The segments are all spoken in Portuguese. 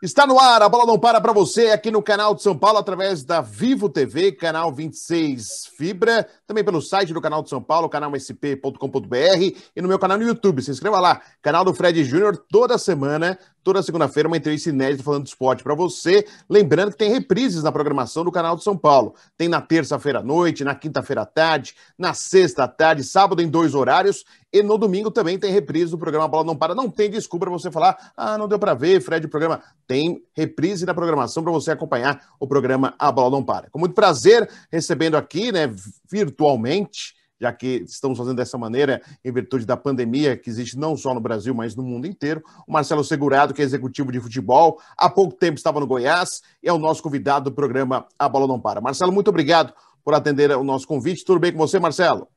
Está no ar, a bola não para você aqui no canal de São Paulo, através da Vivo TV, canal 26 Fibra, também pelo site do canal de São Paulo, canalsp.com.br e no meu canal no YouTube. Se inscreva lá, canal do Fred Júnior, toda semana, toda segunda-feira, uma entrevista inédita falando de esporte para você. Lembrando que tem reprises na programação do canal de São Paulo. Tem na terça-feira à noite, na quinta-feira à tarde, na sexta à tarde, sábado em 2 horários e no domingo também tem reprise do programa Bola Não Para. Não tem desculpa para você falar, não deu para ver, Fred, o programa. Tem reprise na programação para você acompanhar o programa A Bola Não Para. Com muito prazer, recebendo aqui, virtualmente, já que estamos fazendo dessa maneira em virtude da pandemia que existe não só no Brasil, mas no mundo inteiro, o Marcelo Segurado, que é executivo de futebol, há pouco tempo estava no Goiás e é o nosso convidado do programa A Bola Não Para. Marcelo, muito obrigado por atender o nosso convite. Tudo bem com você, Marcelo?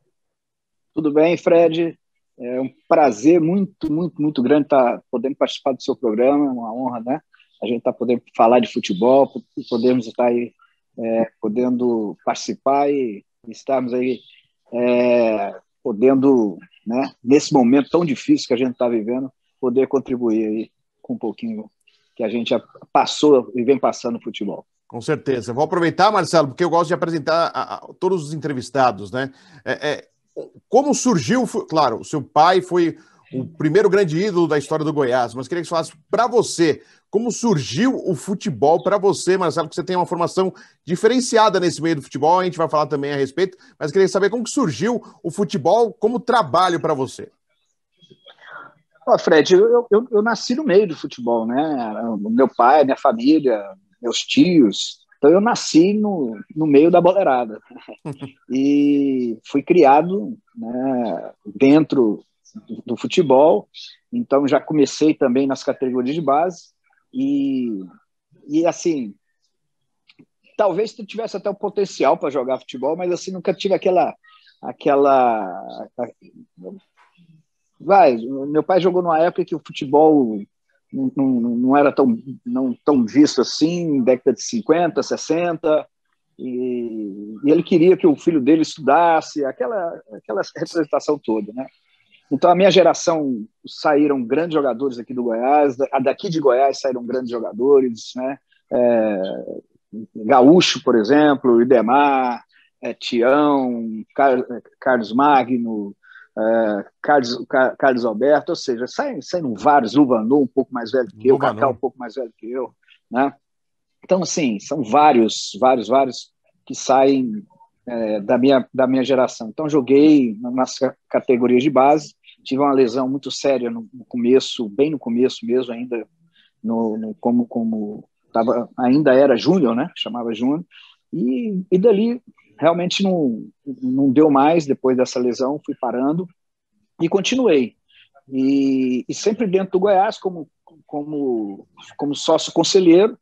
Tudo bem, Fred. É um prazer muito grande estar podendo participar do seu programa, é uma honra, né? A gente está podendo falar de futebol, podemos estar aí podendo participar e estarmos aí podendo, né, nesse momento tão difícil que a gente está vivendo, poder contribuir aí com um pouquinho que a gente já passou e vem passando no futebol. Com certeza. Vou aproveitar, Marcelo, porque eu gosto de apresentar todos os entrevistados, né? Como surgiu, claro, o seu pai foi o primeiro grande ídolo da história do Goiás, mas queria que você falasse para você, como surgiu o futebol para você, Marcelo, que você tem uma formação diferenciada nesse meio do futebol, a gente vai falar também a respeito, mas queria saber como que surgiu o futebol como trabalho para você. Fred, eu nasci no meio do futebol, né? Meu pai, minha família, meus tios, então eu nasci no meio da boleirada e fui criado, né, dentro do futebol, então já comecei também nas categorias de base e assim, talvez tu tivesse até o potencial para jogar futebol, mas assim, nunca tive meu pai jogou numa época que o futebol não era tão visto assim, década de 50, 60, e ele queria que o filho dele estudasse, aquela representação toda, né? Então, a minha geração saíram grandes jogadores aqui do Goiás, daqui de Goiás saíram grandes jogadores, né? Gaúcho, por exemplo, Idemar, Tião, Carlos Magno, Carlos Alberto, ou seja, saíram vários, Luvanor um pouco mais velho que eu, Cacau um pouco mais velho que eu, né? Então, assim, são vários que saem da minha geração. Então, joguei nas categorias de base, tive uma lesão muito séria no começo, bem no começo mesmo, ainda como ainda era júnior, né? Chamava júnior, e dali realmente não deu mais. Depois dessa lesão, fui parando e continuei. E sempre dentro do Goiás, como sócio conselheiro,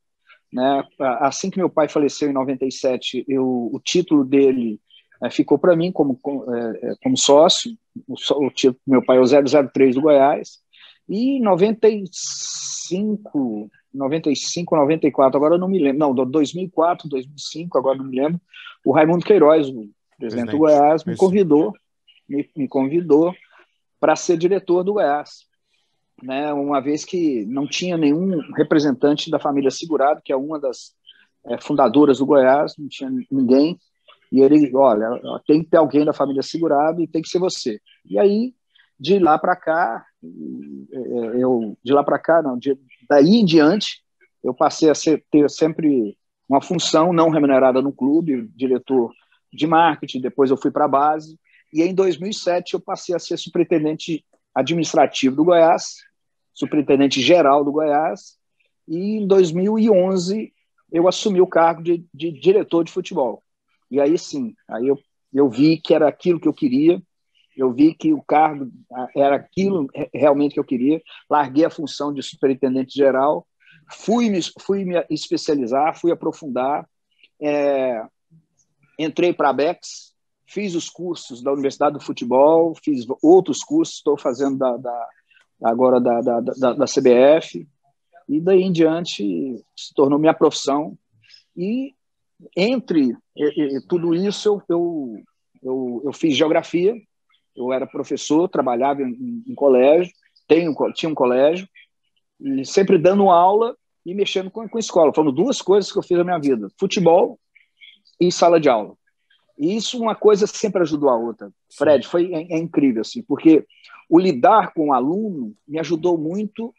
né? Assim que meu pai faleceu em 97, o título dele ficou para mim como sócio. O título do meu pai é o 003 do Goiás. E em 95, 94, agora eu não me lembro. Não, 2004, 2005, agora não me lembro. O Raimundo Queiroz, o presidente do Goiás, me convidou para ser diretor do Goiás, né? Uma vez que não tinha nenhum representante da família Segurado, que é uma das fundadoras do Goiás, não tinha ninguém. E ele, olha, tem que ter alguém da família Segurado e tem que ser você. E aí, daí em diante, eu passei a ter sempre uma função não remunerada no clube, diretor de marketing. Depois eu fui para a base, e em 2007 eu passei a ser superintendente administrativo do Goiás, superintendente geral do Goiás, e em 2011 eu assumi o cargo de diretor de futebol. E aí sim, aí eu vi que era aquilo que eu queria, eu vi que o cargo era aquilo realmente que eu queria, larguei a função de superintendente geral, fui me especializar, fui aprofundar, entrei para a Bex, fiz os cursos da Universidade do Futebol, fiz outros cursos, estou fazendo agora da CBF, e daí em diante se tornou minha profissão. E entre tudo isso eu fiz geografia, eu era professor, trabalhava em colégio, tinha um colégio, e sempre dando aula e mexendo com escola. Foram duas coisas que eu fiz na minha vida: futebol e sala de aula. E isso, uma coisa sempre ajudou a outra. Fred, é incrível, assim, porque o lidar com o aluno me ajudou muito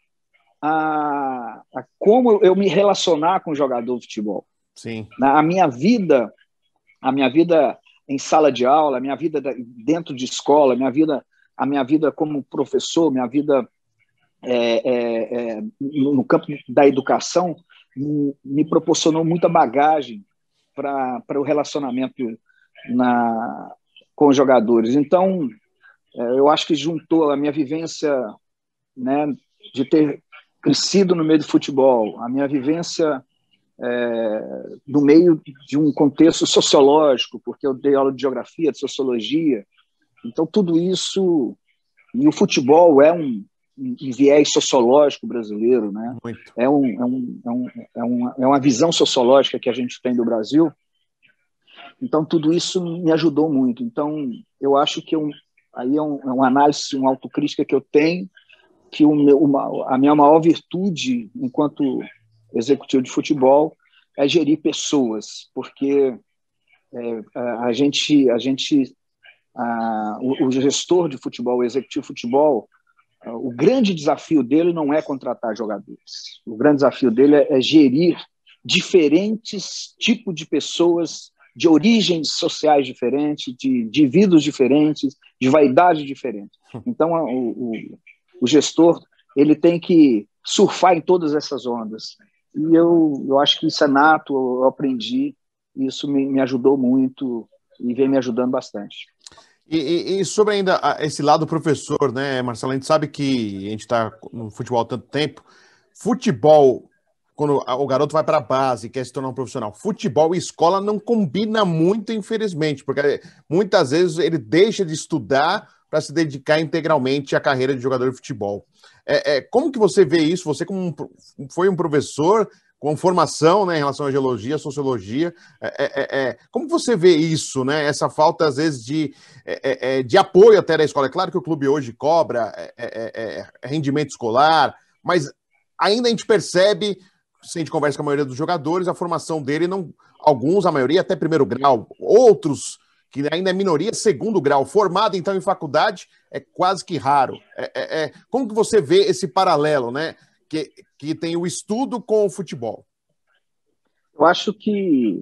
a como eu me relacionar com o jogador de futebol. Sim. A minha vida em sala de aula, a minha vida dentro de escola, a minha vida como professor, minha vida no campo da educação, me proporcionou muita bagagem para o relacionamento com os jogadores. Então, eu acho que juntou a minha vivência, né, de ter crescido no meio do futebol, a minha vivência no meio de um contexto sociológico, porque eu dei aula de geografia, de sociologia. Então, tudo isso... E o futebol é um viés sociológico brasileiro, né? É uma visão sociológica que a gente tem do Brasil. Então, tudo isso me ajudou muito. Então, eu acho que aí é uma análise, uma autocrítica que eu tenho, que a minha maior virtude enquanto executivo de futebol é gerir pessoas, porque o gestor de futebol, o executivo de futebol, o grande desafio dele não é contratar jogadores. O grande desafio dele é gerir diferentes tipos de pessoas, de origens sociais diferentes, de indivíduos diferentes, de vaidades diferentes. Então, o gestor, ele tem que surfar em todas essas ondas. E eu acho que isso é nato, eu aprendi, e isso me ajudou muito e vem me ajudando bastante. E sobre ainda esse lado professor, né, Marcelo? A gente sabe que a gente está no futebol há tanto tempo. Futebol, quando o garoto vai para a base e quer se tornar um profissional, futebol e escola não combina muito, infelizmente, porque muitas vezes ele deixa de estudar para se dedicar integralmente à carreira de jogador de futebol. Como que você vê isso? Você foi um professor com formação, né, em relação à geologia, sociologia, como você vê isso, né? Essa falta, às vezes, de apoio até da escola. É claro que o clube hoje cobra rendimento escolar, mas ainda a gente percebe, se a gente conversa com a maioria dos jogadores, a formação dele, não, alguns, a maioria, até primeiro grau, outros que ainda é minoria, segundo grau, formado, então, em faculdade, é quase que raro. Como que você vê esse paralelo, né? Que tem o estudo com o futebol? Eu acho que,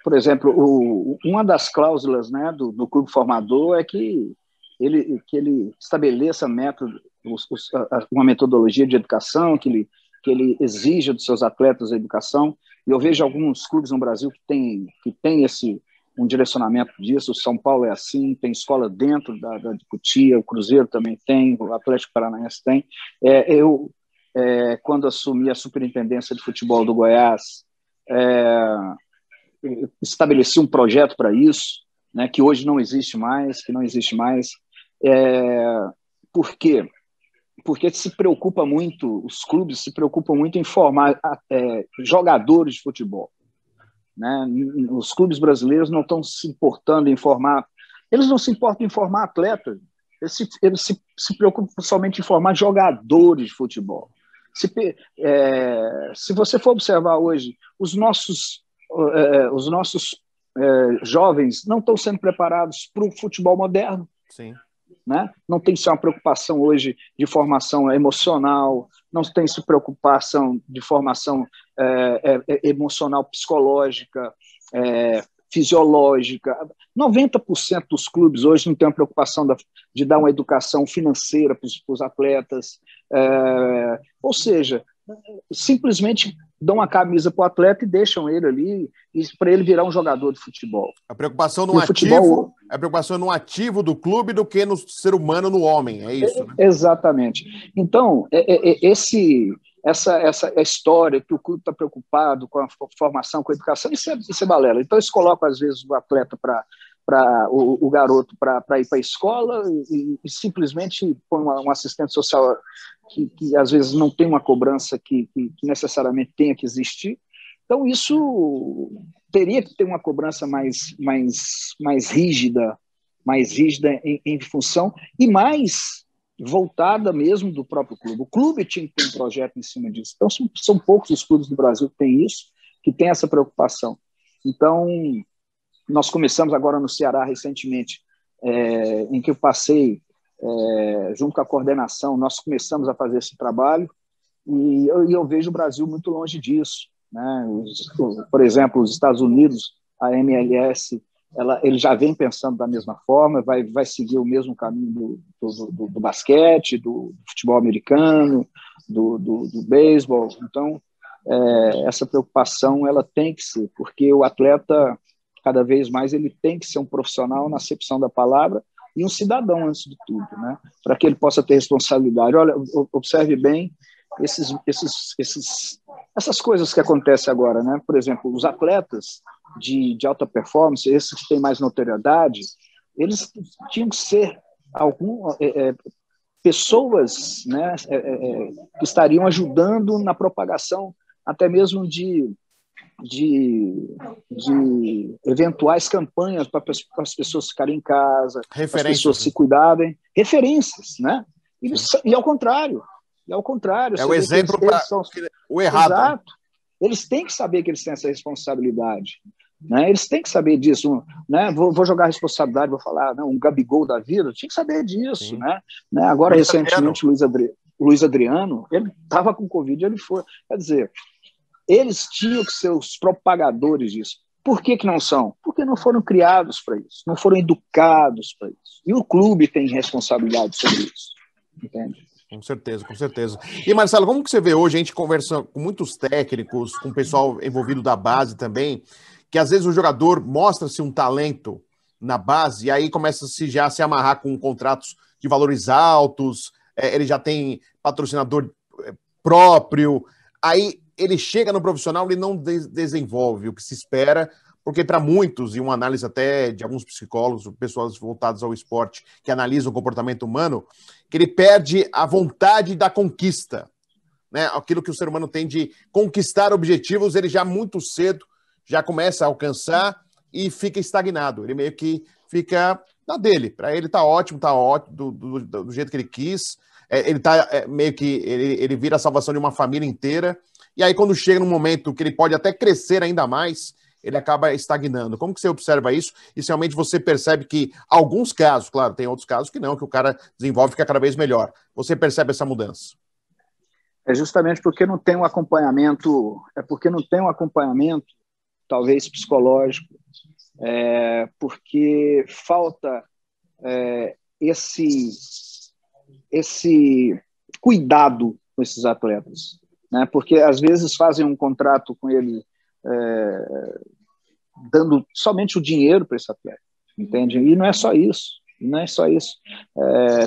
por exemplo, uma das cláusulas, né, do clube formador é que ele estabeleça uma metodologia de educação, que ele exija dos seus atletas a educação. E eu vejo alguns clubes no Brasil que tem um direcionamento disso. O São Paulo é assim, tem escola dentro da de Cotia, o Cruzeiro também tem, o Atlético Paranaense tem. Quando assumi a superintendência de futebol do Goiás, estabeleci um projeto para isso, né, que hoje não existe mais, Por quê? Porque os clubes se preocupam muito em formar jogadores de futebol, né? Os clubes brasileiros não estão se importando em formar, eles não se importam em formar atletas, eles se preocupam somente em formar jogadores de futebol. Se você for observar hoje, os nossos jovens não estão sendo preparados para o futebol moderno. Sim. Né? Não tem só uma preocupação hoje de formação emocional, não tem se preocupação de formação emocional, psicológica, fisiológica. 90% dos clubes hoje não tem a preocupação de dar uma educação financeira para os atletas, ou seja, simplesmente dão uma camisa para o atleta e deixam ele ali para ele virar um jogador de futebol. A preocupação no ativo, a preocupação no ativo do clube do que no ser humano, no homem, é isso, né? Exatamente. Então, essa história que o clube está preocupado com a formação, com a educação, isso é balela. Então, eles colocam, às vezes, o atleta o garoto para ir para a escola e simplesmente põe um assistente social que às vezes não tem uma cobrança que necessariamente tenha que existir. Então, isso teria que ter uma cobrança mais rígida em função, e mais voltada mesmo do próprio clube. O clube tinha que ter um projeto em cima disso. Então, são poucos os clubes do Brasil que têm isso, que têm essa preocupação. Então, nós começamos agora no Ceará recentemente, em que eu passei, junto com a coordenação, nós começamos a fazer esse trabalho, e eu vejo o Brasil muito longe disso, né? Por exemplo, os Estados Unidos, a MLS, ele já vem pensando da mesma forma, vai seguir o mesmo caminho do basquete, do futebol americano, do beisebol. Então, essa preocupação ela tem que ser, porque o atleta, cada vez mais, ele tem que ser um profissional na acepção da palavra e um cidadão, antes de tudo, né? Para que ele possa ter responsabilidade. Olha, observe bem essas coisas que acontecem agora, né? Por exemplo, os atletas de alta performance, esses que têm mais notoriedade, eles tinham que ser pessoas, né, que estariam ajudando na propagação até mesmo de eventuais campanhas para as pessoas ficarem em casa, as pessoas se cuidarem, referências, né? E ao contrário. É o exemplo para o errado. Exato. Né? Eles têm que saber que eles têm essa responsabilidade. Né? Eles têm que saber disso. Né? Vou jogar a responsabilidade, vou falar, um Gabigol da vida, tinha que saber disso. Né? Agora, recentemente, Luiz Adriano, ele estava com Covid, ele foi. Quer dizer, eles tinham que ser os propagadores disso. Por que não são? Porque não foram criados para isso, não foram educados para isso. E o clube tem responsabilidade sobre isso. Entende? Com certeza, com certeza. E, Marcelo, como que você vê hoje, a gente conversa com muitos técnicos, com o pessoal envolvido da base também, que às vezes o jogador mostra-se um talento na base e aí começa-se já a se amarrar com contratos de valores altos, ele já tem patrocinador próprio, aí ele chega no profissional e não desenvolve o que se espera, porque para muitos, e uma análise até de alguns psicólogos, pessoas voltadas ao esporte, que analisam o comportamento humano, que ele perde a vontade da conquista, né? Aquilo que o ser humano tem de conquistar objetivos, ele já muito cedo já começa a alcançar e fica estagnado. Ele meio que fica na dele. Para ele tá ótimo do jeito que ele quis. Ele tá meio que ele vira a salvação de uma família inteira. E aí quando chega num momento que ele pode até crescer ainda mais, ele acaba estagnando. Como que você observa isso? E se realmente você percebe que alguns casos, claro, tem outros casos que não, que o cara desenvolve e fica cada vez melhor. Você percebe essa mudança? É justamente porque não tem um acompanhamento, talvez psicológico, porque falta esse cuidado com esses atletas, né? Porque às vezes fazem um contrato com ele dando somente o dinheiro para esse atleta, entende? E não é só isso,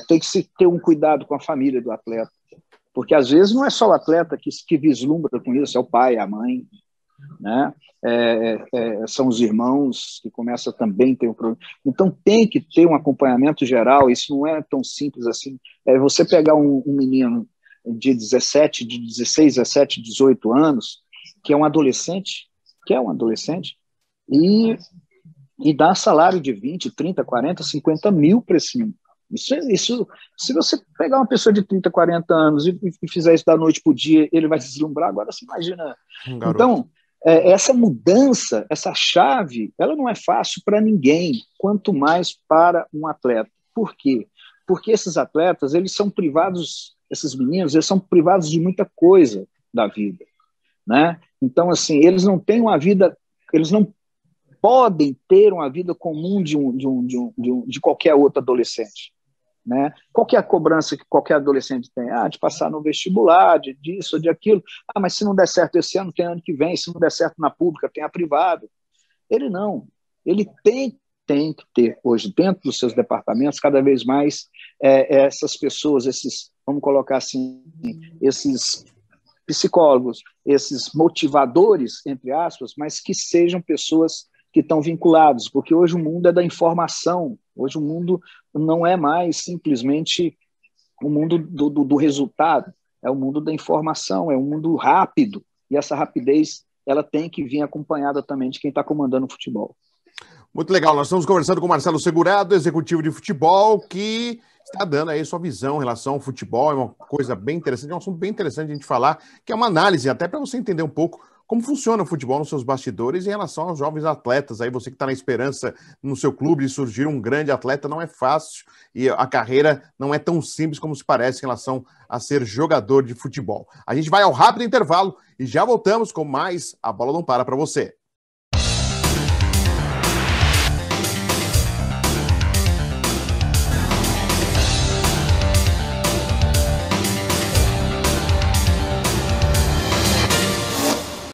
tem que se ter um cuidado com a família do atleta, porque às vezes não é só o atleta que vislumbra com isso, é o pai, a mãe, né? São os irmãos que começam também a ter um problema. Então tem que ter um acompanhamento geral, isso não é tão simples assim. Você pegar um menino de 16, 17, 18 anos, que é um adolescente, e dá salário de 20, 30, 40, 50 mil para esse menino. Isso, se você pegar uma pessoa de 30, 40 anos e fizer isso da noite para o dia, ele vai se deslumbrar. Agora você imagina. Então, essa mudança, essa chave, ela não é fácil para ninguém, quanto mais para um atleta. Por quê? Porque esses atletas, esses meninos, eles são privados de muita coisa da vida, né? Então, assim, eles não têm uma vida, eles não podem ter uma vida comum de qualquer outro adolescente, né? Qual que é a cobrança que qualquer adolescente tem? De passar no vestibular, disso, de aquilo. Mas se não der certo esse ano, tem ano que vem. Se não der certo na pública, tem a privada. Ele não. Ele tem que ter, hoje, dentro dos seus departamentos, cada vez mais essas pessoas, vamos colocar assim, esses psicólogos, esses motivadores, entre aspas, mas que sejam pessoas que estão vinculados, porque hoje o mundo é da informação, hoje o mundo não é mais simplesmente o mundo do resultado, é o mundo da informação, é um mundo rápido, e essa rapidez ela tem que vir acompanhada também de quem está comandando o futebol. Muito legal, nós estamos conversando com o Marcelo Segurado, executivo de futebol, que está dando aí sua visão em relação ao futebol. É uma coisa bem interessante, é um assunto bem interessante a gente falar, que é uma análise até para você entender um pouco como funciona o futebol nos seus bastidores em relação aos jovens atletas. Aí você que está na esperança no seu clube de surgir um grande atleta, não é fácil e a carreira não é tão simples como se parece em relação a ser jogador de futebol. A gente vai ao rápido intervalo e já voltamos com mais A Bola Não Para para você.